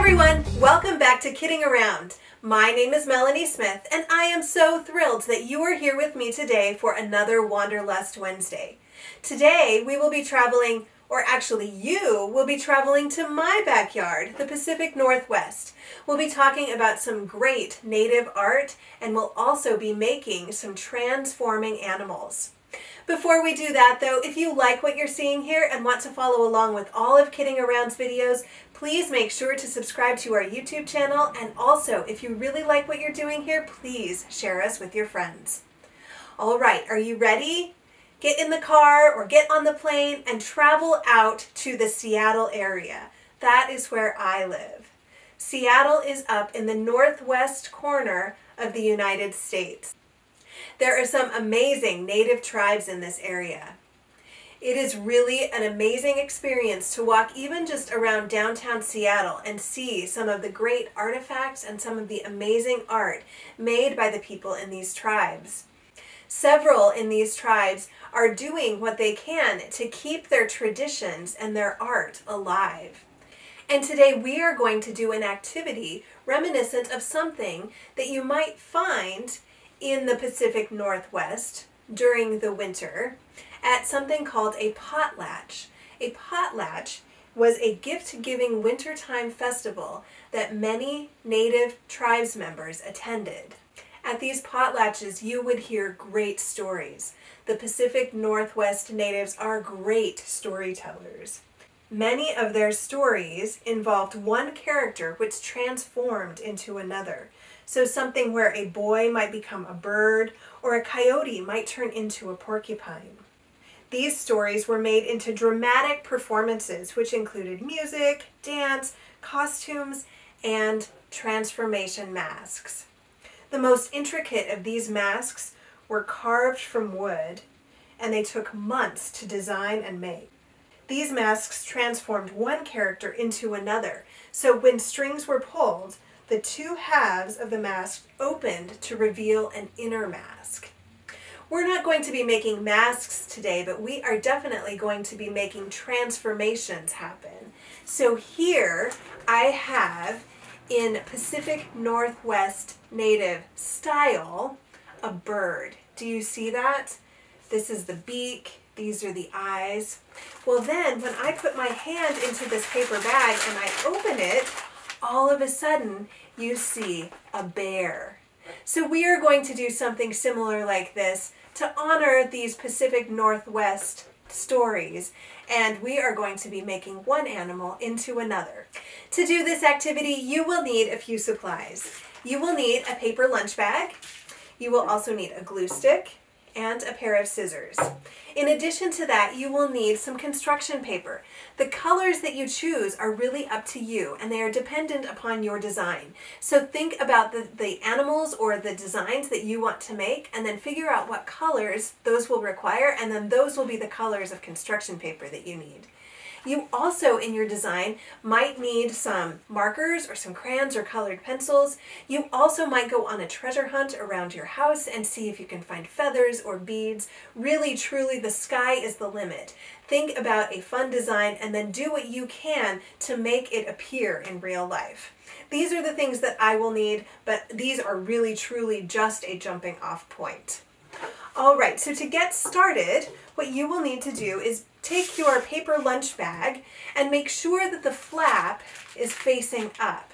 everyone, welcome back to Kidding Around. My name is Melanie Smith and I am so thrilled that you are here with me today for another Wanderlust Wednesday. Today we will be traveling, or actually you will be traveling to my backyard, the Pacific Northwest. We'll be talking about some great native art and we'll also be making some transforming animals. Before we do that though, if you like what you're seeing here and want to follow along with all of Kidding Around's videos, please make sure to subscribe to our YouTube channel, and also if you really like what you're doing here, please share us with your friends. All right, are you ready? Get in the car or get on the plane and travel out to the Seattle area. That is where I live. Seattle is up in the northwest corner of the United States. There are some amazing native tribes in this area. It is really an amazing experience to walk even just around downtown Seattle and see some of the great artifacts and some of the amazing art made by the people in these tribes. Several in these tribes are doing what they can to keep their traditions and their art alive. And today we are going to do an activity reminiscent of something that you might find in the Pacific Northwest during the winter at something called a potlatch. A potlatch was a gift-giving wintertime festival that many native tribes members attended. At these potlatches, you would hear great stories. The Pacific Northwest natives are great storytellers. Many of their stories involved one character which transformed into another. So something where a boy might become a bird or a coyote might turn into a porcupine. These stories were made into dramatic performances which included music, dance, costumes, and transformation masks. The most intricate of these masks were carved from wood, and they took months to design and make. These masks transformed one character into another, so when strings were pulled, the two halves of the mask opened to reveal an inner mask. We're not going to be making masks today, but we are definitely going to be making transformations happen. So here I have, in Pacific Northwest native style, a bird. Do you see that? This is the beak, these are the eyes. Well then, when I put my hand into this paper bag and I open it, all of a sudden you see a bear. So we are going to do something similar like this to honor these Pacific Northwest stories, and we are going to be making one animal into another. To do this activity, you will need a few supplies. You will need a paper lunch bag. You will also need a glue stick and a pair of scissors. In addition to that, you will need some construction paper. The colors that you choose are really up to you, and they are dependent upon your design. So think about the animals or the designs that you want to make, and then figure out what colors those will require, and then those will be the colors of construction paper that you need. You also, in your design, might need some markers or some crayons or colored pencils. You also might go on a treasure hunt around your house and see if you can find feathers or beads. Really, truly, the sky is the limit. Think about a fun design and then do what you can to make it appear in real life. These are the things that I will need, but these are really, truly just a jumping off point. All right, so to get started, what you will need to do is take your paper lunch bag and make sure that the flap is facing up.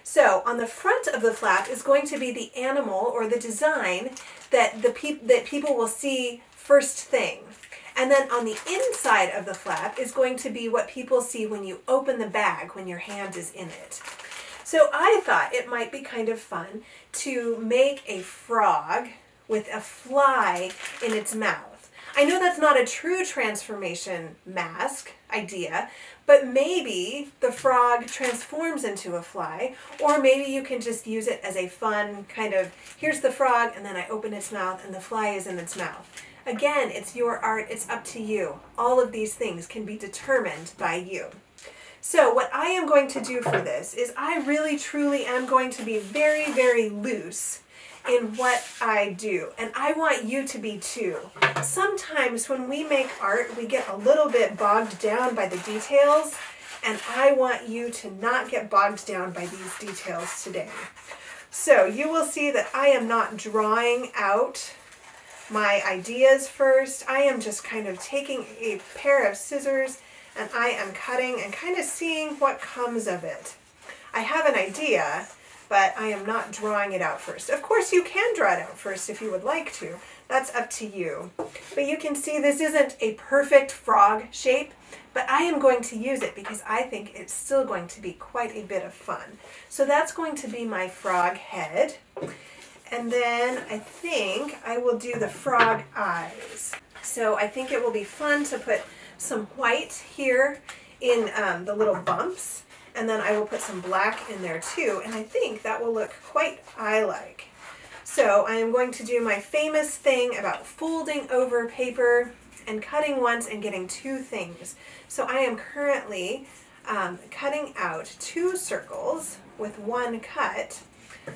So on the front of the flap is going to be the animal or the design that people will see first thing. And then on the inside of the flap is going to be what people see when you open the bag, when your hand is in it. So I thought it might be kind of fun to make a frog with a fly in its mouth. I know that's not a true transformation mask idea, but maybe the frog transforms into a fly, or maybe you can just use it as a fun kind of, here's the frog and then I open its mouth and the fly is in its mouth. Again, it's your art, it's up to you. All of these things can be determined by you. So what I am going to do for this is I really truly am going to be very, very loose in what I do, and I want you to be too. Sometimes when we make art, we get a little bit bogged down by the details, and I want you to not get bogged down by these details today. So you will see that I am not drawing out my ideas first. I am just kind of taking a pair of scissors and I am cutting and kind of seeing what comes of it. I have an idea, but I am not drawing it out first. Of course, you can draw it out first if you would like to. That's up to you. But you can see this isn't a perfect frog shape, but I am going to use it because I think it's still going to be quite a bit of fun. So that's going to be my frog head. And then I think I will do the frog eyes. So I think it will be fun to put some white here in the little bumps, and then I will put some black in there too, and I think that will look quite eye-like. So I am going to do my famous thing about folding over paper and cutting once and getting two things. So I am currently cutting out two circles with one cut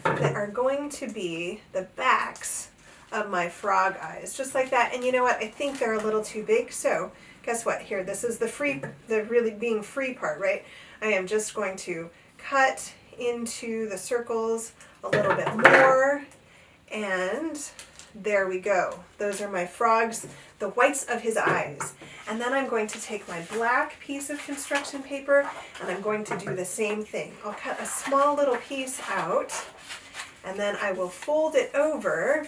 that are going to be the backs of my frog eyes, just like that. And you know what? I think they're a little too big, so guess what? Here, this is the really being free part, right? I am just going to cut into the circles a little bit more, and there we go. Those are my frogs, the whites of his eyes. And then I'm going to take my black piece of construction paper and I'm going to do the same thing. I'll cut a small little piece out, and then I will fold it over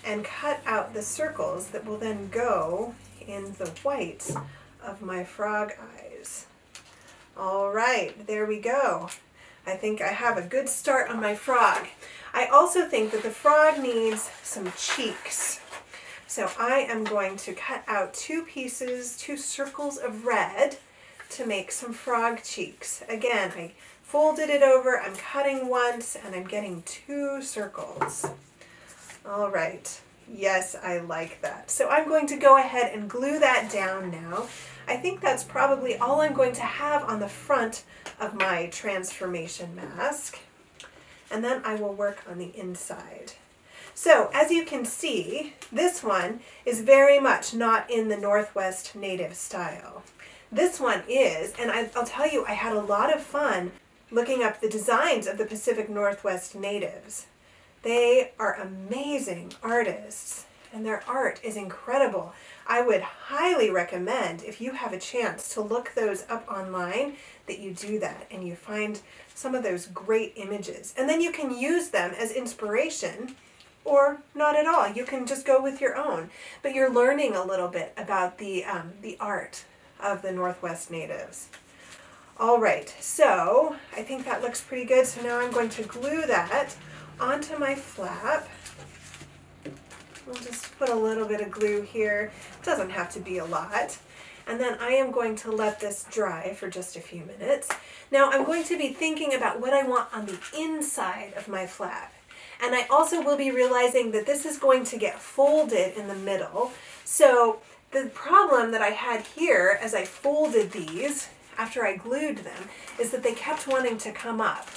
and cut out the circles that will then go in the whites of my frog eyes. All right, there we go. I think I have a good start on my frog. I also think that the frog needs some cheeks. So I am going to cut out two circles of red to make some frog cheeks. Again, I folded it over, I'm cutting once, and I'm getting two circles. All right. Yes, I like that. So I'm going to go ahead and glue that down now. I think that's probably all I'm going to have on the front of my transformation mask. And then I will work on the inside. So as you can see, this one is very much not in the Northwest native style. This one is, and I'll tell you, I had a lot of fun looking up the designs of the Pacific Northwest natives. They are amazing artists, and their art is incredible. I would highly recommend, if you have a chance to look those up online, that you do that and you find some of those great images. And then you can use them as inspiration, or not at all. You can just go with your own. But you're learning a little bit about the art of the Northwest natives. All right, so I think that looks pretty good. So now I'm going to glue that onto my flap. We'll just put a little bit of glue here. It doesn't have to be a lot. And then I am going to let this dry for just a few minutes. Now I'm going to be thinking about what I want on the inside of my flap. And I also will be realizing that this is going to get folded in the middle. So the problem that I had here as I folded these after I glued them is that they kept wanting to come up.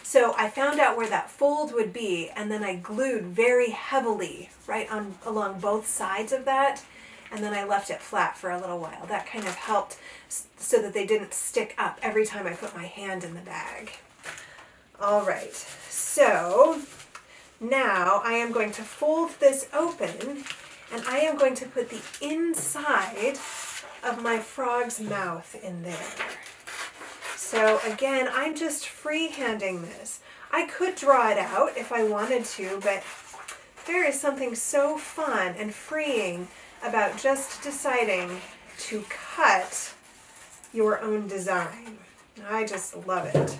So I found out where that fold would be, and then I glued very heavily right along both sides of that, and then I left it flat for a little while. That kind of helped so that they didn't stick up every time I put my hand in the bag. All right, so now I am going to fold this open, and I am going to put the inside of my frog's mouth in there. So again, I'm just freehanding this. I could draw it out if I wanted to, but there is something so fun and freeing about just deciding to cut your own design. I just love it.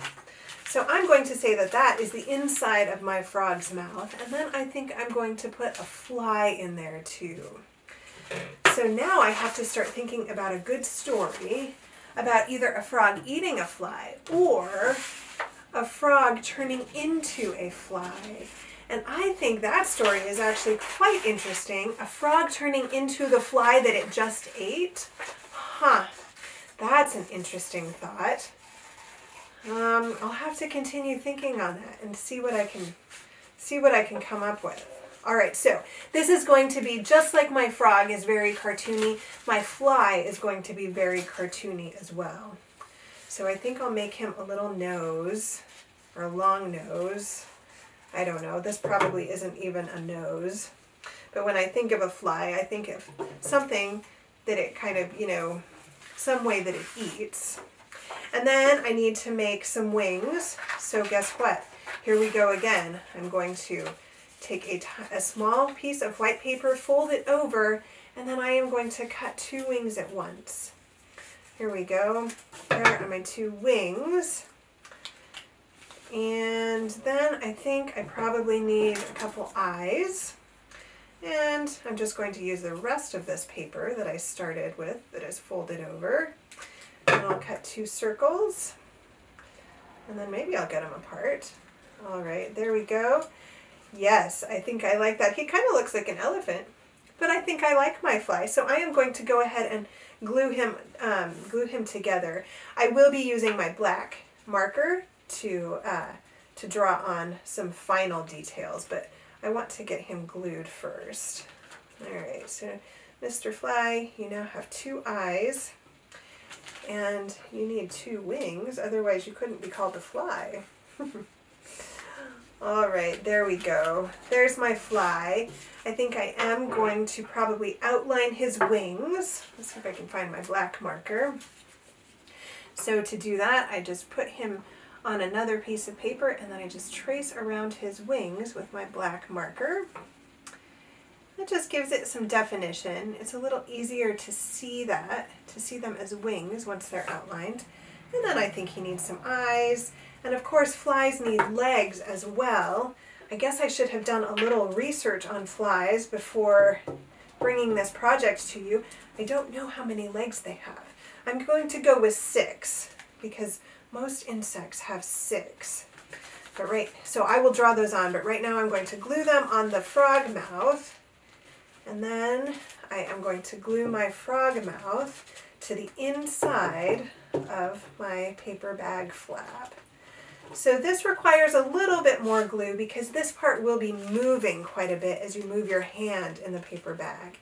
So I'm going to say that that is the inside of my frog's mouth, and then I think I'm going to put a fly in there too. So now I have to start thinking about a good story about either a frog eating a fly or a frog turning into a fly. And I think that story is actually quite interesting. A frog turning into the fly that it just ate? Huh, that's an interesting thought. I'll have to continue thinking on that and see what I can come up with. All right, so this is going to be just like my frog is very cartoony. My fly is going to be very cartoony as well. So I think I'll make him a little nose, or a long nose. I don't know, this probably isn't even a nose. But when I think of a fly, I think of something that it kind of, you know, some way that it eats. And then I need to make some wings. So guess what? Here we go again. I'm going to take a small piece of white paper, fold it over, and then I am going to cut 2 wings at once. Here we go. There are my 2 wings. And then I think I probably need a couple eyes. And I'm just going to use the rest of this paper that I started with that is folded over. And I'll cut 2 circles. And then maybe I'll get them apart. All right, there we go. Yes, I think I like that. He kind of looks like an elephant, but I think I like my fly. So I am going to go ahead and glue him together. I will be using my black marker to draw on some final details, but I want to get him glued first. All right, so Mr. Fly, you now have 2 eyes, and you need 2 wings, otherwise you couldn't be called a fly. All right, there we go. There's my fly. I think I am going to probably outline his wings. Let's see if I can find my black marker. So to do that, I just put him on another piece of paper, and then I just trace around his wings with my black marker. It just gives it some definition. It's a little easier to see them as wings once they're outlined. And then I think he needs some eyes. And of course, flies need legs as well. I guess I should have done a little research on flies before bringing this project to you. I don't know how many legs they have. I'm going to go with 6 because most insects have 6. So I will draw those on, but right now I'm going to glue them on the frog mouth. And then I am going to glue my frog mouth to the inside of my paper bag flap. So this requires a little bit more glue because this part will be moving quite a bit as you move your hand in the paper bag.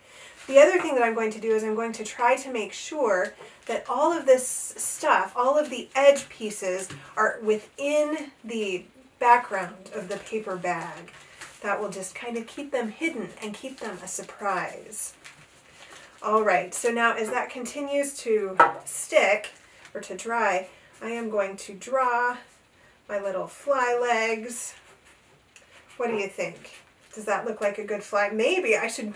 The other thing that I'm going to do is I'm going to try to make sure that all of this stuff, all of the edge pieces are within the background of the paper bag. That will just kind of keep them hidden and keep them a surprise. All right, so now as that continues to stick or to dry, I am going to draw my little fly legs. What do you think? Does that look like a good fly? Maybe I should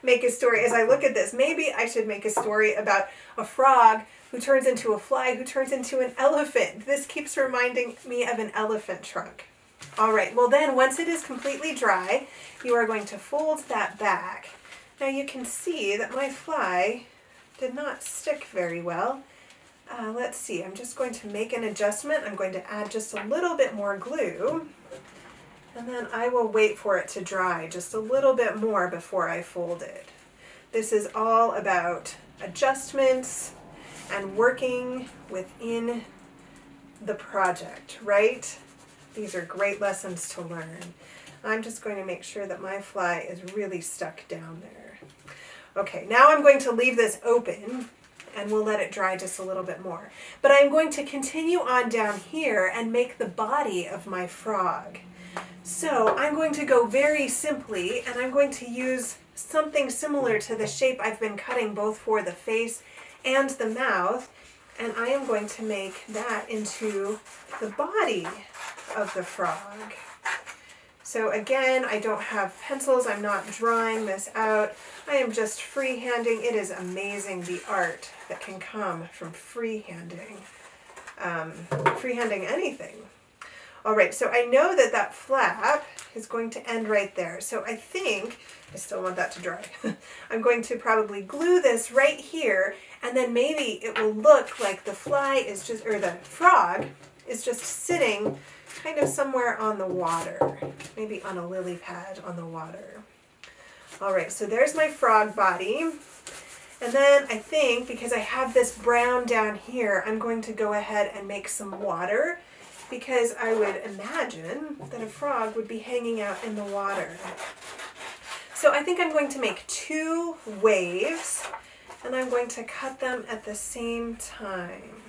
make a story, as I look at this, maybe I should make a story about a frog who turns into a fly, who turns into an elephant. This keeps reminding me of an elephant trunk. All right, well then once it is completely dry, you are going to fold that back. Now you can see that my fly did not stick very well. Let's see, I'm just going to make an adjustment. I'm going to add just a little bit more glue, and then I will wait for it to dry just a little bit more before I fold it. This is all about adjustments and working within the project, right? These are great lessons to learn. I'm just going to make sure that my fly is really stuck down there. Okay, now I'm going to leave this open and we'll let it dry just a little bit more. But I'm going to continue on down here and make the body of my frog. So I'm going to go very simply, and I'm going to use something similar to the shape I've been cutting both for the face and the mouth, and I am going to make that into the body of the frog. So again, I don't have pencils, I'm not drawing this out, I am just freehanding. It is amazing the art that can come from freehanding anything. All right, so I know that that flap is going to end right there. So I think, I still want that to dry. I'm going to probably glue this right here, and then maybe it will look like the fly is just, or the frog is just sitting kind of somewhere on the water, maybe on a lily pad on the water. All right, so there's my frog body. And then I think, because I have this brown down here, I'm going to go ahead and make some water, because I would imagine that a frog would be hanging out in the water. So I think I'm going to make 2 waves, and I'm going to cut them at the same time.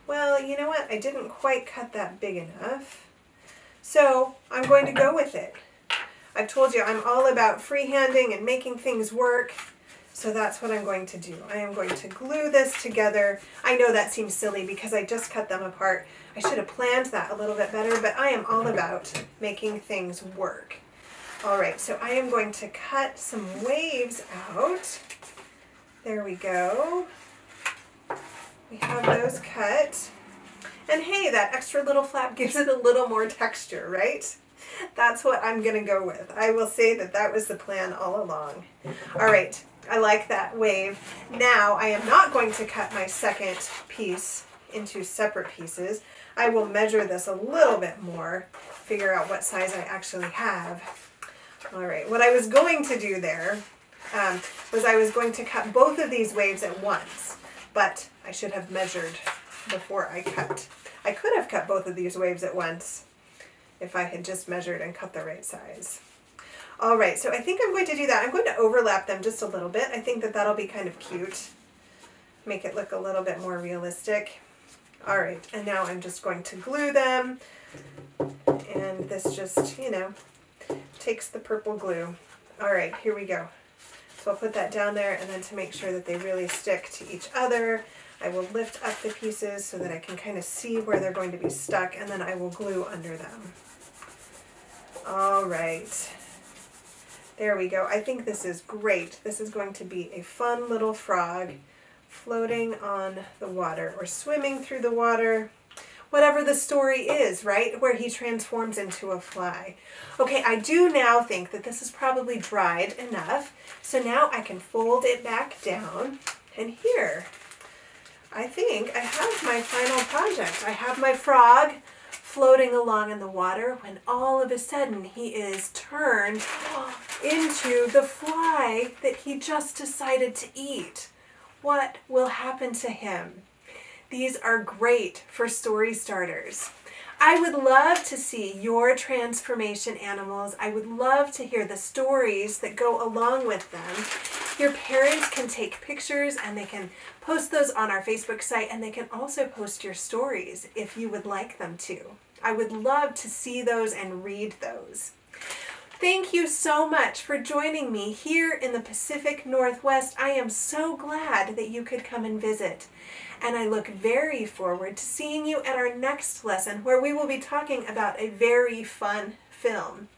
Well, you know what? I didn't quite cut that big enough. So I'm going to go with it. I've told you I'm all about freehanding and making things work. So that's what I'm going to do. I am going to glue this together. I know that seems silly because I just cut them apart. I should have planned that a little bit better, but I am all about making things work. All right, so I am going to cut some waves out. There we go. We have those cut. And hey, that extra little flap gives it a little more texture, right? That's what I'm going to go with. I will say that that was the plan all along. All right, I like that wave. Now I am not going to cut my second piece into separate pieces. I will measure this a little bit more, figure out what size I actually have. All right, what I was going to do there was I was going to cut both of these waves at once, but I should have measured before I cut. I could have cut both of these waves at once if I had just measured and cut the right size. All right, so I think I'm going to do that. I'm going to overlap them just a little bit. I think that that'll be kind of cute. Make it look a little bit more realistic. All right, and now I'm just going to glue them. And this just, you know, takes the purple glue. All right, here we go. So I'll put that down there, and then to make sure that they really stick to each other, I will lift up the pieces so that I can kind of see where they're going to be stuck, and then I will glue under them. All right. There we go. I think this is great. This is going to be a fun little frog floating on the water or swimming through the water. Whatever the story is, right? Where he transforms into a fly. Okay, I do now think that this is probably dried enough. So now I can fold it back down. And here, I think I have my final project. I have my frog floating along in the water when all of a sudden he is turned into the fly that he just decided to eat. What will happen to him? These are great for story starters. I would love to see your transformation animals. I would love to hear the stories that go along with them. Your parents can take pictures and they can post those on our Facebook site, and they can also post your stories if you would like them to. I would love to see those and read those. Thank you so much for joining me here in the Pacific Northwest. I am so glad that you could come and visit. And I look very forward to seeing you at our next lesson, where we will be talking about a very fun film.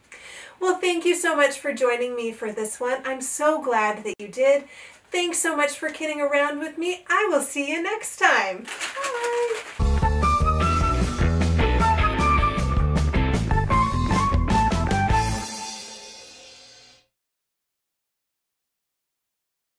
Well, thank you so much for joining me for this one. I'm so glad that you did. Thanks so much for kidding around with me. I will see you next time. Bye.